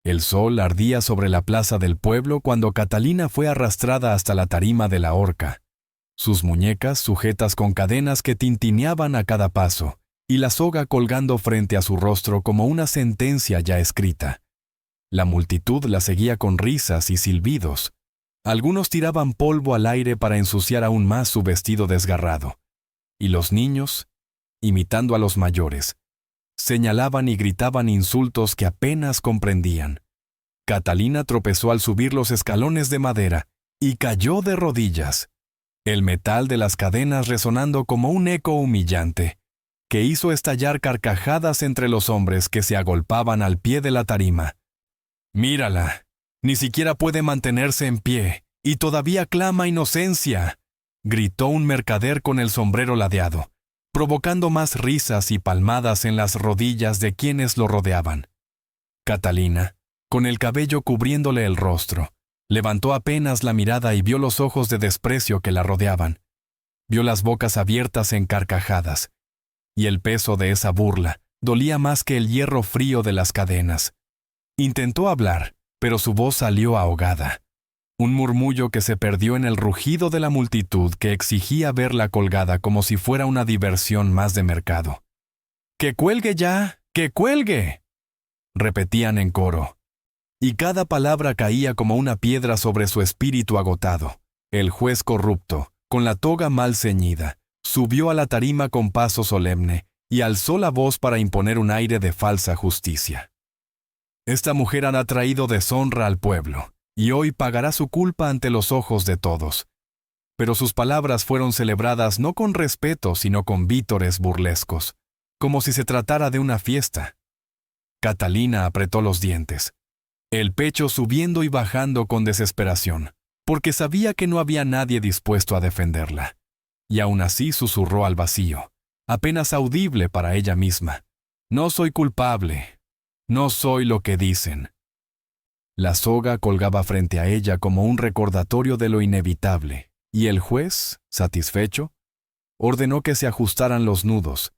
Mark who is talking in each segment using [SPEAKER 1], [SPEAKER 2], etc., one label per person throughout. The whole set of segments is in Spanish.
[SPEAKER 1] El sol ardía sobre la plaza del pueblo cuando Catalina fue arrastrada hasta la tarima de la horca. Sus muñecas sujetas con cadenas que tintineaban a cada paso, y la soga colgando frente a su rostro como una sentencia ya escrita. La multitud la seguía con risas y silbidos. Algunos tiraban polvo al aire para ensuciar aún más su vestido desgarrado. Y los niños, imitando a los mayores, señalaban y gritaban insultos que apenas comprendían. Catalina tropezó al subir los escalones de madera y cayó de rodillas, el metal de las cadenas resonando como un eco humillante, que hizo estallar carcajadas entre los hombres que se agolpaban al pie de la tarima. «Mírala, ni siquiera puede mantenerse en pie, y todavía clama inocencia», gritó un mercader con el sombrero ladeado, provocando más risas y palmadas en las rodillas de quienes lo rodeaban. Catalina, con el cabello cubriéndole el rostro, levantó apenas la mirada y vio los ojos de desprecio que la rodeaban. Vio las bocas abiertas en carcajadas, y el peso de esa burla dolía más que el hierro frío de las cadenas. Intentó hablar, pero su voz salió ahogada. Un murmullo que se perdió en el rugido de la multitud que exigía verla colgada como si fuera una diversión más de mercado. «¡Que cuelgue ya! ¡Que cuelgue!», repetían en coro. Y cada palabra caía como una piedra sobre su espíritu agotado. El juez corrupto, con la toga mal ceñida, subió a la tarima con paso solemne y alzó la voz para imponer un aire de falsa justicia. «Esta mujer ha traído deshonra al pueblo, y hoy pagará su culpa ante los ojos de todos». Pero sus palabras fueron celebradas no con respeto, sino con vítores burlescos, como si se tratara de una fiesta. Catalina apretó los dientes, el pecho subiendo y bajando con desesperación, porque sabía que no había nadie dispuesto a defenderla. Y aún así susurró al vacío, apenas audible para ella misma: «No soy culpable, no soy lo que dicen». La soga colgaba frente a ella como un recordatorio de lo inevitable, y el juez, satisfecho, ordenó que se ajustaran los nudos,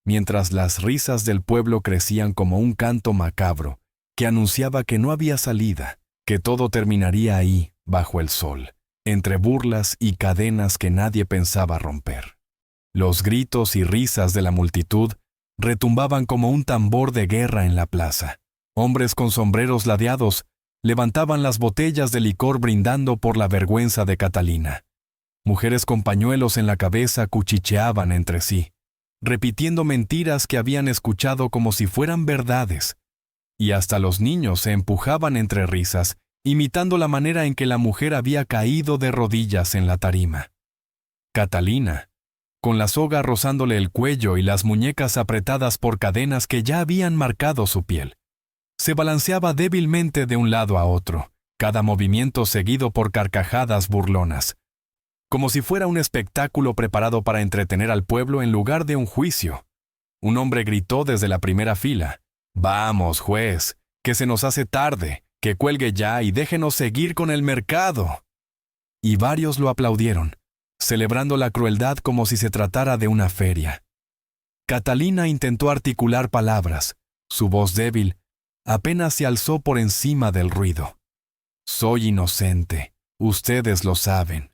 [SPEAKER 1] mientras las risas del pueblo crecían como un canto macabro que anunciaba que no había salida, que todo terminaría ahí, bajo el sol, entre burlas y cadenas que nadie pensaba romper. Los gritos y risas de la multitud retumbaban como un tambor de guerra en la plaza. Hombres con sombreros ladeados levantaban las botellas de licor brindando por la vergüenza de Catalina. Mujeres con pañuelos en la cabeza cuchicheaban entre sí, repitiendo mentiras que habían escuchado como si fueran verdades, y hasta los niños se empujaban entre risas, imitando la manera en que la mujer había caído de rodillas en la tarima. Catalina, con la soga rozándole el cuello y las muñecas apretadas por cadenas que ya habían marcado su piel, se balanceaba débilmente de un lado a otro, cada movimiento seguido por carcajadas burlonas, como si fuera un espectáculo preparado para entretener al pueblo en lugar de un juicio. Un hombre gritó desde la primera fila: «Vamos, juez, que se nos hace tarde, que cuelgue ya y déjenos seguir con el mercado». Y varios lo aplaudieron, celebrando la crueldad como si se tratara de una feria. Catalina intentó articular palabras. Su voz débil apenas se alzó por encima del ruido. «Soy inocente, ustedes lo saben».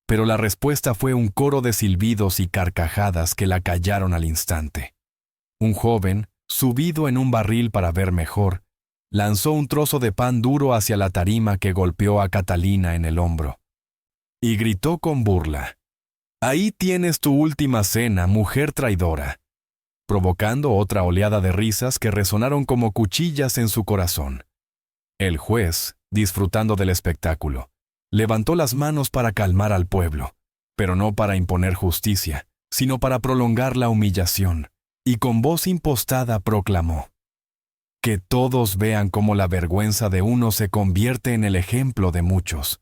[SPEAKER 1] Pero la respuesta fue un coro de silbidos y carcajadas que la callaron al instante. Un joven, subido en un barril para ver mejor, lanzó un trozo de pan duro hacia la tarima que golpeó a Catalina en el hombro. Y gritó con burla: «Ahí tienes tu última cena, mujer traidora», provocando otra oleada de risas que resonaron como cuchillas en su corazón. El juez, disfrutando del espectáculo, levantó las manos para calmar al pueblo, pero no para imponer justicia, sino para prolongar la humillación, y con voz impostada proclamó: «Que todos vean cómo la vergüenza de uno se convierte en el ejemplo de muchos».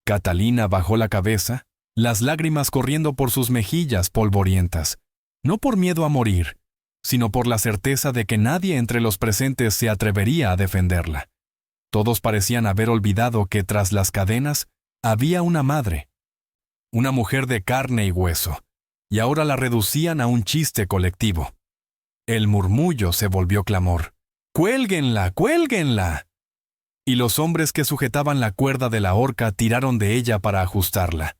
[SPEAKER 1] Catalina bajó la cabeza, las lágrimas corriendo por sus mejillas polvorientas, no por miedo a morir, sino por la certeza de que nadie entre los presentes se atrevería a defenderla. Todos parecían haber olvidado que tras las cadenas había una madre, una mujer de carne y hueso, y ahora la reducían a un chiste colectivo. El murmullo se volvió clamor: «¡Cuélguenla, cuélguenla!». y los hombres que sujetaban la cuerda de la horca tiraron de ella para ajustarla,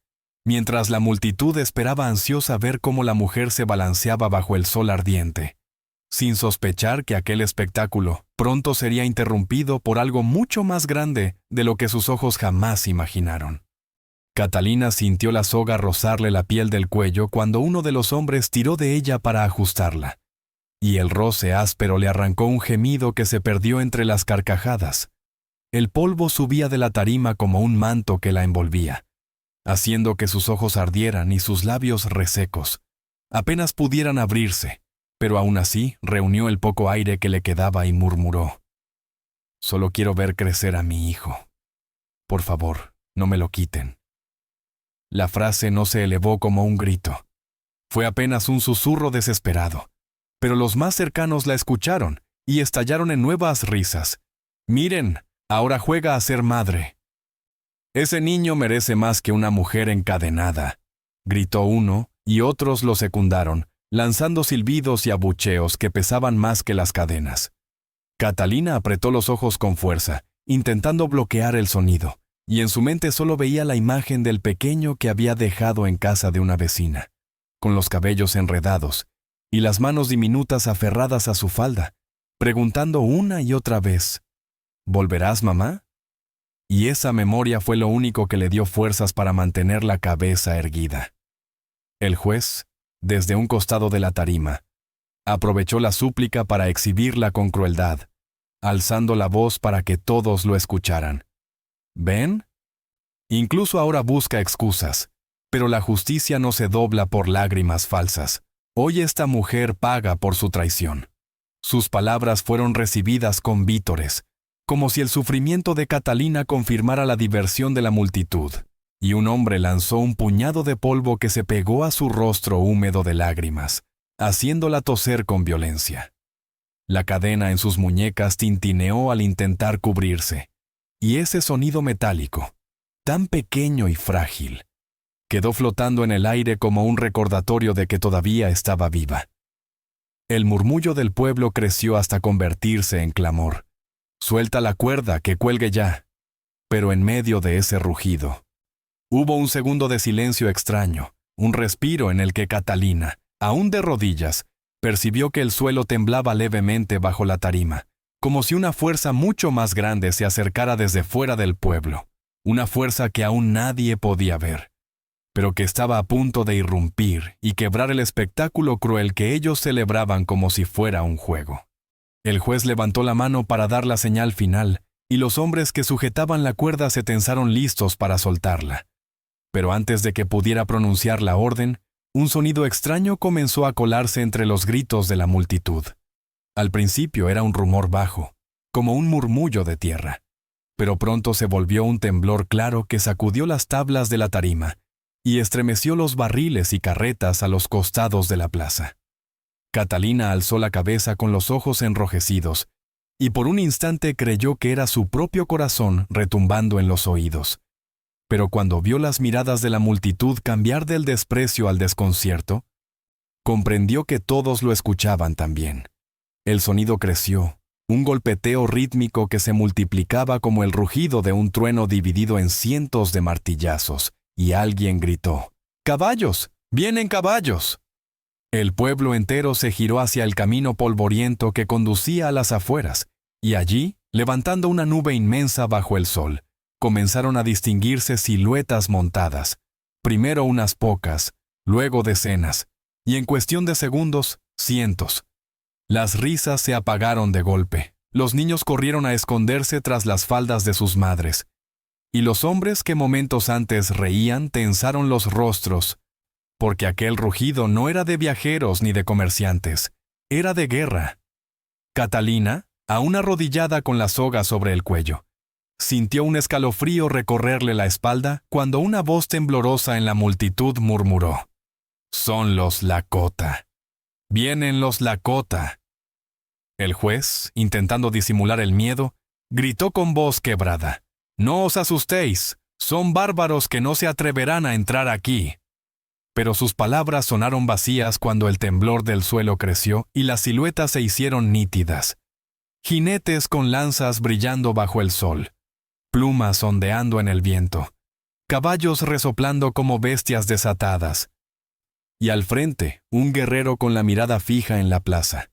[SPEAKER 1] mientras la multitud esperaba ansiosa ver cómo la mujer se balanceaba bajo el sol ardiente, sin sospechar que aquel espectáculo pronto sería interrumpido por algo mucho más grande de lo que sus ojos jamás imaginaron. Catalina sintió la soga rozarle la piel del cuello cuando uno de los hombres tiró de ella para ajustarla, y el roce áspero le arrancó un gemido que se perdió entre las carcajadas. El polvo subía de la tarima como un manto que la envolvía, haciendo que sus ojos ardieran y sus labios resecos apenas pudieran abrirse, pero aún así reunió el poco aire que le quedaba y murmuró: «Solo quiero ver crecer a mi hijo. Por favor, no me lo quiten». La frase no se elevó como un grito. Fue apenas un susurro desesperado, pero los más cercanos la escucharon y estallaron en nuevas risas. «Miren, ahora juega a ser madre». «Ese niño merece más que una mujer encadenada», gritó uno, y otros lo secundaron, lanzando silbidos y abucheos que pesaban más que las cadenas. Catalina apretó los ojos con fuerza, intentando bloquear el sonido, y en su mente solo veía la imagen del pequeño que había dejado en casa de una vecina, con los cabellos enredados y las manos diminutas aferradas a su falda, preguntando una y otra vez: «¿Volverás, mamá?». Y esa memoria fue lo único que le dio fuerzas para mantener la cabeza erguida. El juez, desde un costado de la tarima, aprovechó la súplica para exhibirla con crueldad, alzando la voz para que todos lo escucharan. ¿Ven? Incluso ahora busca excusas, pero la justicia no se dobla por lágrimas falsas. Hoy esta mujer paga por su traición. Sus palabras fueron recibidas con vítores, como si el sufrimiento de Catalina confirmara la diversión de la multitud, y un hombre lanzó un puñado de polvo que se pegó a su rostro húmedo de lágrimas, haciéndola toser con violencia. La cadena en sus muñecas tintineó al intentar cubrirse, y ese sonido metálico, tan pequeño y frágil, quedó flotando en el aire como un recordatorio de que todavía estaba viva. El murmullo del pueblo creció hasta convertirse en clamor. «Suelta la cuerda, que cuelgue ya». Pero en medio de ese rugido, hubo un segundo de silencio extraño, un respiro en el que Catalina, aún de rodillas, percibió que el suelo temblaba levemente bajo la tarima, como si una fuerza mucho más grande se acercara desde fuera del pueblo, una fuerza que aún nadie podía ver, pero que estaba a punto de irrumpir y quebrar el espectáculo cruel que ellos celebraban como si fuera un juego. El juez levantó la mano para dar la señal final, y los hombres que sujetaban la cuerda se tensaron listos para soltarla. Pero antes de que pudiera pronunciar la orden, un sonido extraño comenzó a colarse entre los gritos de la multitud. Al principio era un rumor bajo, como un murmullo de tierra, pero pronto se volvió un temblor claro que sacudió las tablas de la tarima y estremeció los barriles y carretas a los costados de la plaza. Catalina alzó la cabeza con los ojos enrojecidos, y por un instante creyó que era su propio corazón retumbando en los oídos. Pero cuando vio las miradas de la multitud cambiar del desprecio al desconcierto, comprendió que todos lo escuchaban también. El sonido creció, un golpeteo rítmico que se multiplicaba como el rugido de un trueno dividido en cientos de martillazos, y alguien gritó: «¡Caballos! ¡Vienen caballos!». El pueblo entero se giró hacia el camino polvoriento que conducía a las afueras, y allí, levantando una nube inmensa bajo el sol, comenzaron a distinguirse siluetas montadas, primero unas pocas, luego decenas, y en cuestión de segundos, cientos. Las risas se apagaron de golpe, los niños corrieron a esconderse tras las faldas de sus madres, y los hombres que momentos antes reían tensaron los rostros, porque aquel rugido no era de viajeros ni de comerciantes, era de guerra. Catalina, aún arrodillada con la soga sobre el cuello, sintió un escalofrío recorrerle la espalda cuando una voz temblorosa en la multitud murmuró: «Son los Lakota. Vienen los Lakota». El juez, intentando disimular el miedo, gritó con voz quebrada: «No os asustéis, son bárbaros que no se atreverán a entrar aquí». Pero sus palabras sonaron vacías cuando el temblor del suelo creció y las siluetas se hicieron nítidas. Jinetes con lanzas brillando bajo el sol, plumas ondeando en el viento, caballos resoplando como bestias desatadas. Y al frente, un guerrero con la mirada fija en la plaza.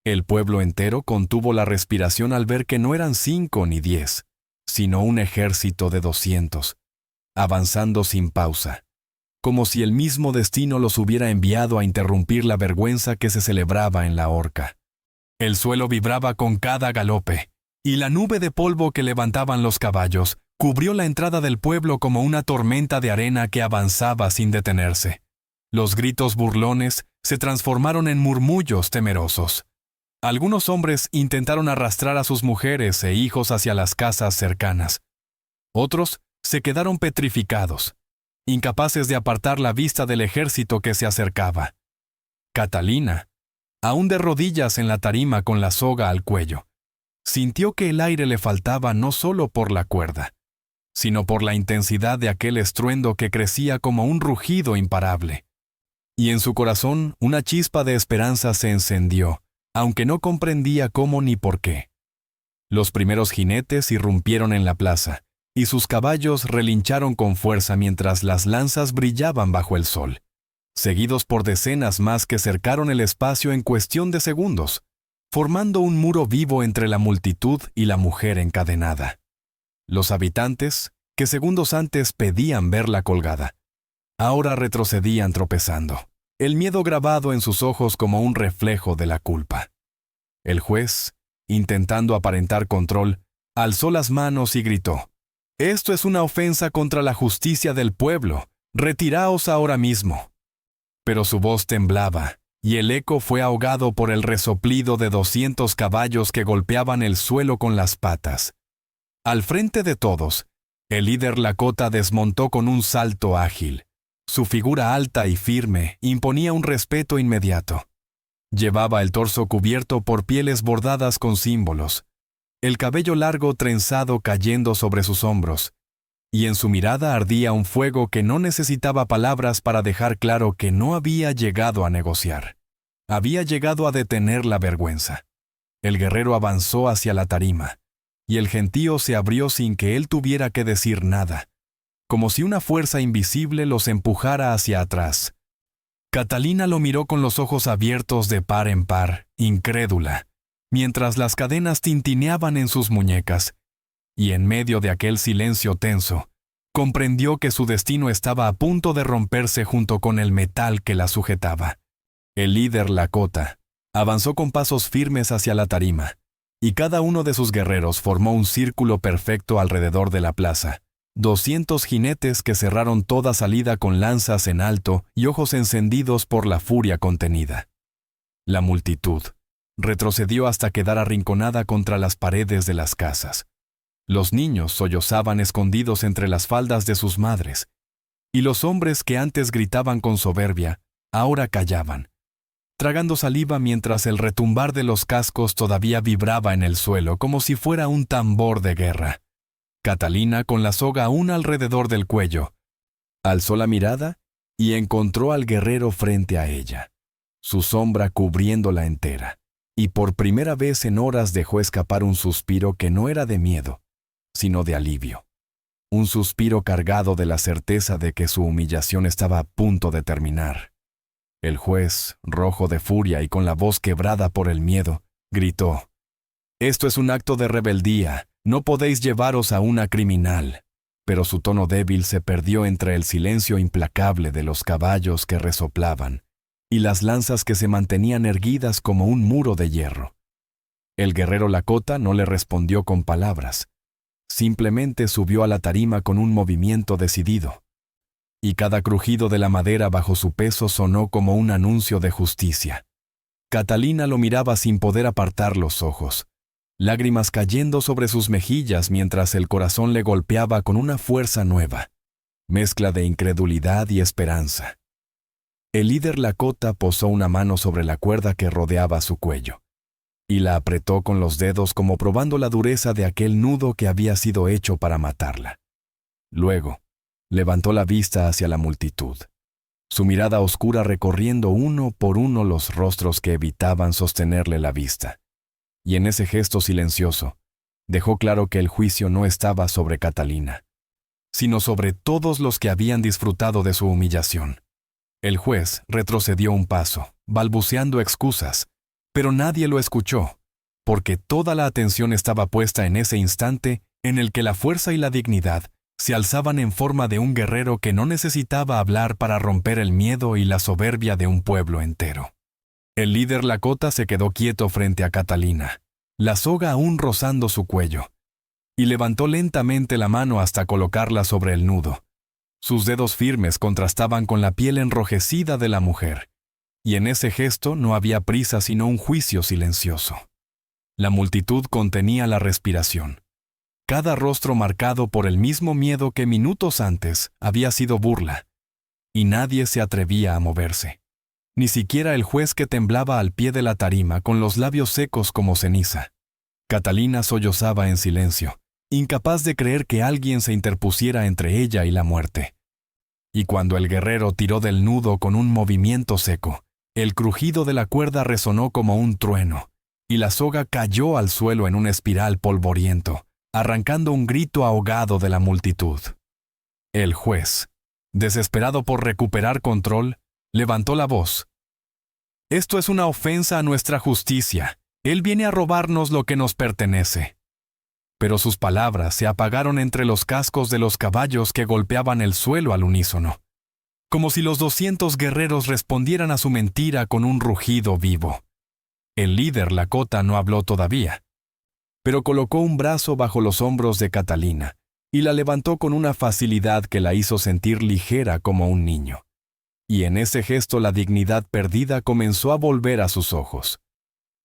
[SPEAKER 1] El pueblo entero contuvo la respiración al ver que no eran 5 ni 10, sino un ejército de 200, avanzando sin pausa, como si el mismo destino los hubiera enviado a interrumpir la vergüenza que se celebraba en la horca. El suelo vibraba con cada galope, y la nube de polvo que levantaban los caballos cubrió la entrada del pueblo como una tormenta de arena que avanzaba sin detenerse. Los gritos burlones se transformaron en murmullos temerosos. Algunos hombres intentaron arrastrar a sus mujeres e hijos hacia las casas cercanas. Otros se quedaron petrificados, incapaces de apartar la vista del ejército que se acercaba. Catalina, aún de rodillas en la tarima con la soga al cuello, sintió que el aire le faltaba no solo por la cuerda, sino por la intensidad de aquel estruendo que crecía como un rugido imparable. Y en su corazón una chispa de esperanza se encendió, aunque no comprendía cómo ni por qué. Los primeros jinetes irrumpieron en la plaza, y sus caballos relincharon con fuerza mientras las lanzas brillaban bajo el sol, seguidos por decenas más que cercaron el espacio en cuestión de segundos, formando un muro vivo entre la multitud y la mujer encadenada. Los habitantes, que segundos antes pedían verla colgada, ahora retrocedían tropezando, el miedo grabado en sus ojos como un reflejo de la culpa. El juez, intentando aparentar control, alzó las manos y gritó: «Esto es una ofensa contra la justicia del pueblo. Retiraos ahora mismo». Pero su voz temblaba, y el eco fue ahogado por el resoplido de 200 caballos que golpeaban el suelo con las patas. Al frente de todos, el líder Lakota desmontó con un salto ágil. Su figura alta y firme imponía un respeto inmediato. Llevaba el torso cubierto por pieles bordadas con símbolos, el cabello largo trenzado cayendo sobre sus hombros, y en su mirada ardía un fuego que no necesitaba palabras para dejar claro que no había llegado a negociar. Había llegado a detener la vergüenza. El guerrero avanzó hacia la tarima, y el gentío se abrió sin que él tuviera que decir nada, como si una fuerza invisible los empujara hacia atrás. Catalina lo miró con los ojos abiertos de par en par, incrédula, mientras las cadenas tintineaban en sus muñecas, y en medio de aquel silencio tenso, comprendió que su destino estaba a punto de romperse junto con el metal que la sujetaba. El líder Lakota avanzó con pasos firmes hacia la tarima, y cada uno de sus guerreros formó un círculo perfecto alrededor de la plaza. 200 jinetes que cerraron toda salida con lanzas en alto y ojos encendidos por la furia contenida. La multitud retrocedió hasta quedar arrinconada contra las paredes de las casas. Los niños sollozaban escondidos entre las faldas de sus madres, y los hombres que antes gritaban con soberbia, ahora callaban, tragando saliva mientras el retumbar de los cascos todavía vibraba en el suelo como si fuera un tambor de guerra. Catalina, con la soga aún alrededor del cuello, alzó la mirada y encontró al guerrero frente a ella, su sombra cubriéndola entera, y por primera vez en horas dejó escapar un suspiro que no era de miedo, sino de alivio. Un suspiro cargado de la certeza de que su humillación estaba a punto de terminar. El juez, rojo de furia y con la voz quebrada por el miedo, gritó: «Esto es un acto de rebeldía. No podéis llevaros a una criminal». Pero su tono débil se perdió entre el silencio implacable de los caballos que resoplaban y las lanzas que se mantenían erguidas como un muro de hierro. El guerrero Lakota no le respondió con palabras. Simplemente subió a la tarima con un movimiento decidido, y cada crujido de la madera bajo su peso sonó como un anuncio de justicia. Catalina lo miraba sin poder apartar los ojos, lágrimas cayendo sobre sus mejillas mientras el corazón le golpeaba con una fuerza nueva, mezcla de incredulidad y esperanza. El líder Lakota posó una mano sobre la cuerda que rodeaba su cuello, y la apretó con los dedos como probando la dureza de aquel nudo que había sido hecho para matarla. Luego, levantó la vista hacia la multitud, su mirada oscura recorriendo uno por uno los rostros que evitaban sostenerle la vista. Y en ese gesto silencioso, dejó claro que el juicio no estaba sobre Catalina, sino sobre todos los que habían disfrutado de su humillación. El juez retrocedió un paso, balbuceando excusas, pero nadie lo escuchó, porque toda la atención estaba puesta en ese instante en el que la fuerza y la dignidad se alzaban en forma de un guerrero que no necesitaba hablar para romper el miedo y la soberbia de un pueblo entero. El líder Lakota se quedó quieto frente a Catalina, la soga aún rozando su cuello, y levantó lentamente la mano hasta colocarla sobre el nudo. Sus dedos firmes contrastaban con la piel enrojecida de la mujer, y en ese gesto no había prisa sino un juicio silencioso. La multitud contenía la respiración, cada rostro marcado por el mismo miedo que minutos antes había sido burla, y nadie se atrevía a moverse. Ni siquiera el juez que temblaba al pie de la tarima con los labios secos como ceniza. Catalina sollozaba en silencio, incapaz de creer que alguien se interpusiera entre ella y la muerte. Y cuando el guerrero tiró del nudo con un movimiento seco, el crujido de la cuerda resonó como un trueno, y la soga cayó al suelo en un espiral polvoriento, arrancando un grito ahogado de la multitud. El juez, desesperado por recuperar control, levantó la voz. «Esto es una ofensa a nuestra justicia. Él viene a robarnos lo que nos pertenece». Pero sus palabras se apagaron entre los cascos de los caballos que golpeaban el suelo al unísono, como si los 200 guerreros respondieran a su mentira con un rugido vivo. El líder Lakota no habló todavía, pero colocó un brazo bajo los hombros de Catalina y la levantó con una facilidad que la hizo sentir ligera como un niño. Y en ese gesto la dignidad perdida comenzó a volver a sus ojos.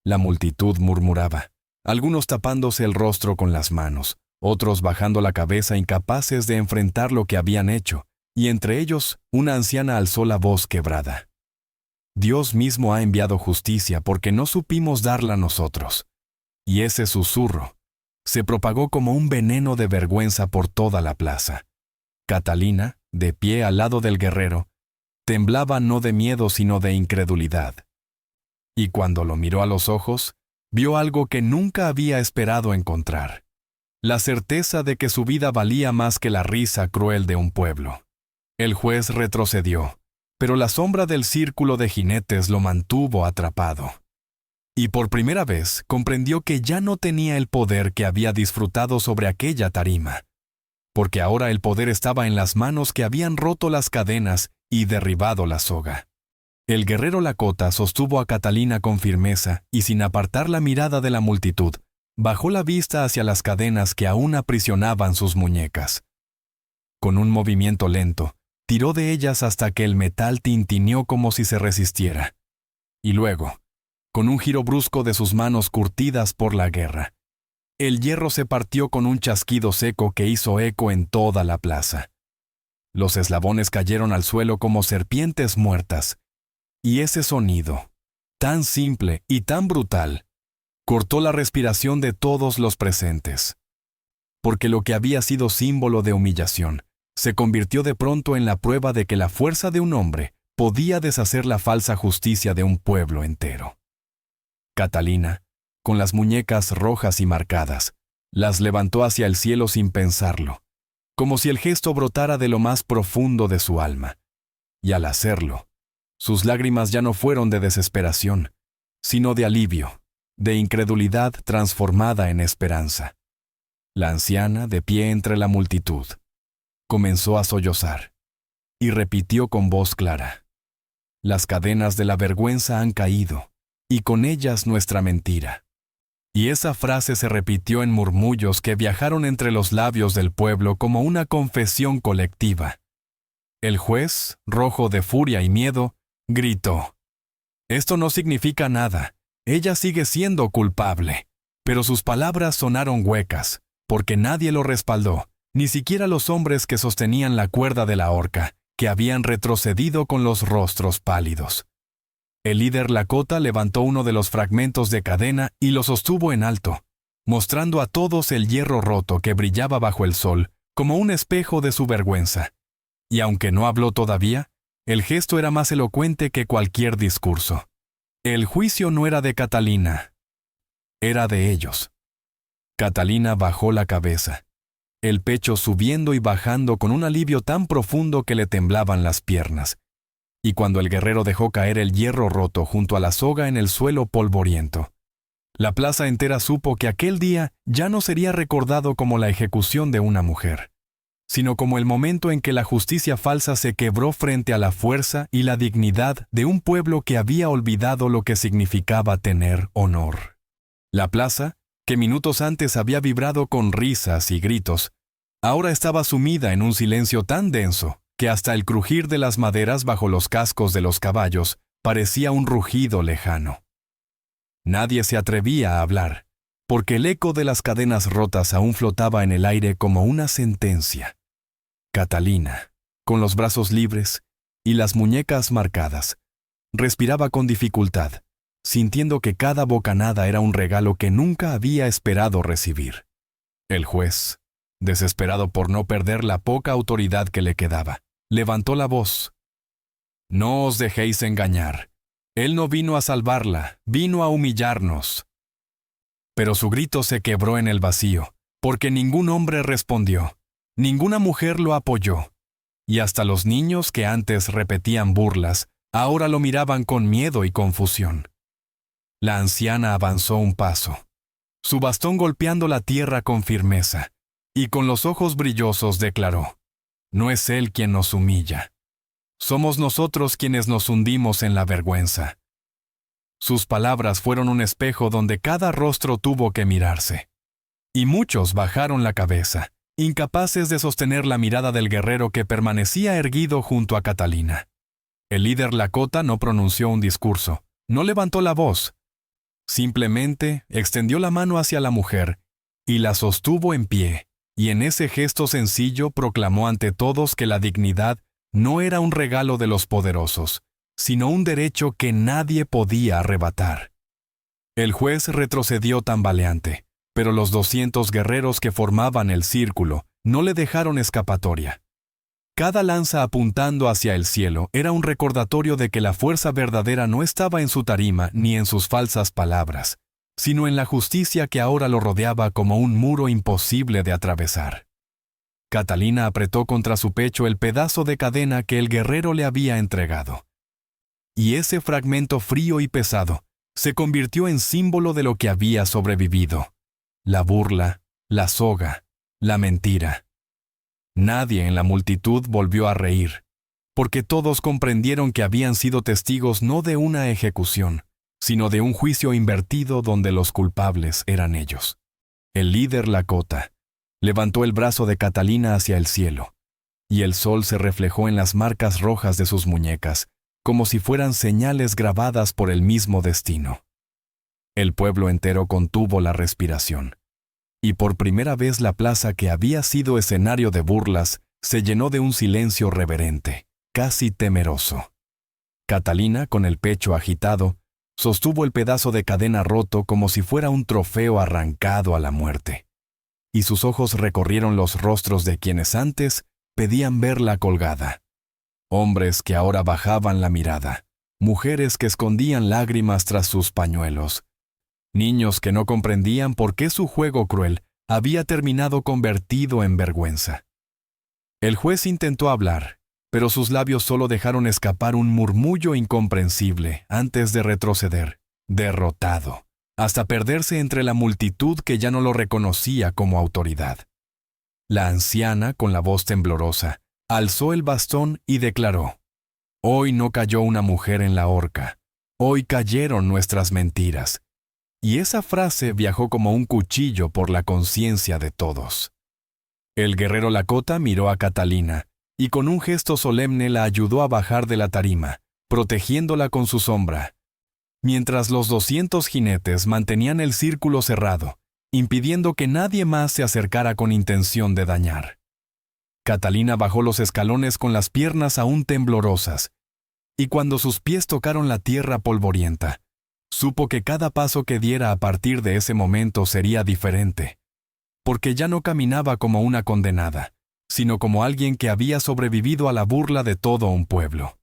[SPEAKER 1] La multitud murmuraba, algunos tapándose el rostro con las manos, otros bajando la cabeza incapaces de enfrentar lo que habían hecho, y entre ellos una anciana alzó la voz quebrada. «Dios mismo ha enviado justicia porque no supimos darla nosotros». Y ese susurro se propagó como un veneno de vergüenza por toda la plaza. Catalina, de pie al lado del guerrero, temblaba no de miedo sino de incredulidad. Y cuando lo miró a los ojos, vio algo que nunca había esperado encontrar: la certeza de que su vida valía más que la risa cruel de un pueblo. El juez retrocedió, pero la sombra del círculo de jinetes lo mantuvo atrapado. Y por primera vez comprendió que ya no tenía el poder que había disfrutado sobre aquella tarima, porque ahora el poder estaba en las manos que habían roto las cadenas y derribado la soga. El guerrero Lakota sostuvo a Catalina con firmeza y sin apartar la mirada de la multitud, bajó la vista hacia las cadenas que aún aprisionaban sus muñecas. Con un movimiento lento, tiró de ellas hasta que el metal tintineó como si se resistiera. Y luego, con un giro brusco de sus manos curtidas por la guerra, el hierro se partió con un chasquido seco que hizo eco en toda la plaza. Los eslabones cayeron al suelo como serpientes muertas, y ese sonido, tan simple y tan brutal, cortó la respiración de todos los presentes. Porque lo que había sido símbolo de humillación se convirtió de pronto en la prueba de que la fuerza de un hombre podía deshacer la falsa justicia de un pueblo entero. Catalina, con las muñecas rojas y marcadas, las levantó hacia el cielo sin pensarlo, como si el gesto brotara de lo más profundo de su alma. Y al hacerlo, sus lágrimas ya no fueron de desesperación, sino de alivio, de incredulidad transformada en esperanza. La anciana, de pie entre la multitud, comenzó a sollozar y repitió con voz clara: «Las cadenas de la vergüenza han caído, y con ellas nuestra mentira». Y esa frase se repitió en murmullos que viajaron entre los labios del pueblo como una confesión colectiva. El juez, rojo de furia y miedo, gritó: «Esto no significa nada. Ella sigue siendo culpable». Pero sus palabras sonaron huecas, porque nadie lo respaldó, ni siquiera los hombres que sostenían la cuerda de la horca, que habían retrocedido con los rostros pálidos. El líder Lakota levantó uno de los fragmentos de cadena y lo sostuvo en alto, mostrando a todos el hierro roto que brillaba bajo el sol como un espejo de su vergüenza. Y aunque no habló todavía, el gesto era más elocuente que cualquier discurso. El juicio no era de Catalina, era de ellos. Catalina bajó la cabeza, el pecho subiendo y bajando con un alivio tan profundo que le temblaban las piernas. Y cuando el guerrero dejó caer el hierro roto junto a la soga en el suelo polvoriento, la plaza entera supo que aquel día ya no sería recordado como la ejecución de una mujer, sino como el momento en que la justicia falsa se quebró frente a la fuerza y la dignidad de un pueblo que había olvidado lo que significaba tener honor. La plaza, que minutos antes había vibrado con risas y gritos, ahora estaba sumida en un silencio tan denso que hasta el crujir de las maderas bajo los cascos de los caballos parecía un rugido lejano. Nadie se atrevía a hablar, porque el eco de las cadenas rotas aún flotaba en el aire como una sentencia. Catalina, con los brazos libres y las muñecas marcadas, respiraba con dificultad, sintiendo que cada bocanada era un regalo que nunca había esperado recibir. El juez, desesperado por no perder la poca autoridad que le quedaba, levantó la voz. «No os dejéis engañar. Él no vino a salvarla, vino a humillarnos». Pero su grito se quebró en el vacío, porque ningún hombre respondió, ninguna mujer lo apoyó, y hasta los niños que antes repetían burlas, ahora lo miraban con miedo y confusión. La anciana avanzó un paso, su bastón golpeando la tierra con firmeza, y con los ojos brillosos declaró: «No es él quien nos humilla. Somos nosotros quienes nos hundimos en la vergüenza». Sus palabras fueron un espejo donde cada rostro tuvo que mirarse. Y muchos bajaron la cabeza, incapaces de sostener la mirada del guerrero que permanecía erguido junto a Catalina. El líder Lakota no pronunció un discurso, no levantó la voz. Simplemente extendió la mano hacia la mujer y la sostuvo en pie, y en ese gesto sencillo proclamó ante todos que la dignidad no era un regalo de los poderosos, sino un derecho que nadie podía arrebatar. El juez retrocedió tambaleante, pero los 200 guerreros que formaban el círculo no le dejaron escapatoria. Cada lanza apuntando hacia el cielo era un recordatorio de que la fuerza verdadera no estaba en su tarima ni en sus falsas palabras, sino en la justicia que ahora lo rodeaba como un muro imposible de atravesar. Catalina apretó contra su pecho el pedazo de cadena que el guerrero le había entregado. Y ese fragmento frío y pesado se convirtió en símbolo de lo que había sobrevivido: la burla, la soga, la mentira. Nadie en la multitud volvió a reír, porque todos comprendieron que habían sido testigos no de una ejecución, sino de un juicio invertido donde los culpables eran ellos. El líder Lakota levantó el brazo de Catalina hacia el cielo, y el sol se reflejó en las marcas rojas de sus muñecas, como si fueran señales grabadas por el mismo destino. El pueblo entero contuvo la respiración, y por primera vez la plaza que había sido escenario de burlas se llenó de un silencio reverente, casi temeroso. Catalina, con el pecho agitado, sostuvo el pedazo de cadena roto como si fuera un trofeo arrancado a la muerte, y sus ojos recorrieron los rostros de quienes antes pedían verla colgada. Hombres que ahora bajaban la mirada, mujeres que escondían lágrimas tras sus pañuelos, niños que no comprendían por qué su juego cruel había terminado convertido en vergüenza. El juez intentó hablar, pero sus labios solo dejaron escapar un murmullo incomprensible antes de retroceder, derrotado, hasta perderse entre la multitud que ya no lo reconocía como autoridad. La anciana, con la voz temblorosa, alzó el bastón y declaró: «Hoy no cayó una mujer en la horca, hoy cayeron nuestras mentiras». Y esa frase viajó como un cuchillo por la conciencia de todos. El guerrero Lakota miró a Catalina y con un gesto solemne la ayudó a bajar de la tarima, protegiéndola con su sombra, mientras los 200 jinetes mantenían el círculo cerrado, impidiendo que nadie más se acercara con intención de dañar. Catalina bajó los escalones con las piernas aún temblorosas, y cuando sus pies tocaron la tierra polvorienta, supo que cada paso que diera a partir de ese momento sería diferente, porque ya no caminaba como una condenada, sino como alguien que había sobrevivido a la burla de todo un pueblo.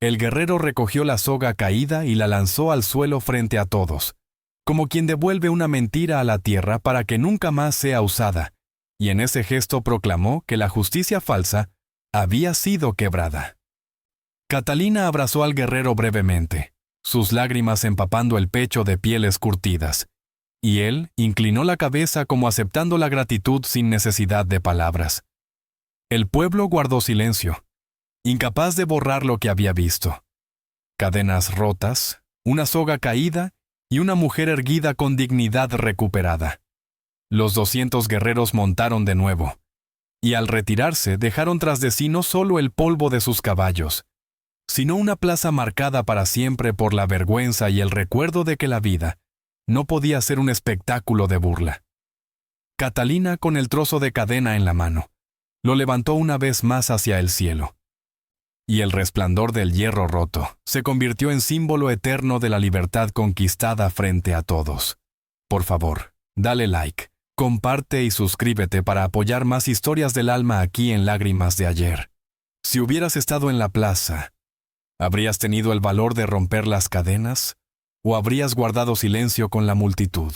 [SPEAKER 1] El guerrero recogió la soga caída y la lanzó al suelo frente a todos, como quien devuelve una mentira a la tierra para que nunca más sea usada, y en ese gesto proclamó que la justicia falsa había sido quebrada. Catalina abrazó al guerrero brevemente, sus lágrimas empapando el pecho de pieles curtidas, y él inclinó la cabeza como aceptando la gratitud sin necesidad de palabras. El pueblo guardó silencio, incapaz de borrar lo que había visto. Cadenas rotas, una soga caída y una mujer erguida con dignidad recuperada. Los 200 guerreros montaron de nuevo, y al retirarse dejaron tras de sí no solo el polvo de sus caballos, sino una plaza marcada para siempre por la vergüenza y el recuerdo de que la vida no podía ser un espectáculo de burla. Catalina, con el trozo de cadena en la mano, lo levantó una vez más hacia el cielo. Y el resplandor del hierro roto se convirtió en símbolo eterno de la libertad conquistada frente a todos. Por favor, dale like, comparte y suscríbete para apoyar más historias del alma aquí en Lágrimas de Ayer. Si hubieras estado en la plaza, ¿habrías tenido el valor de romper las cadenas? ¿O habrías guardado silencio con la multitud?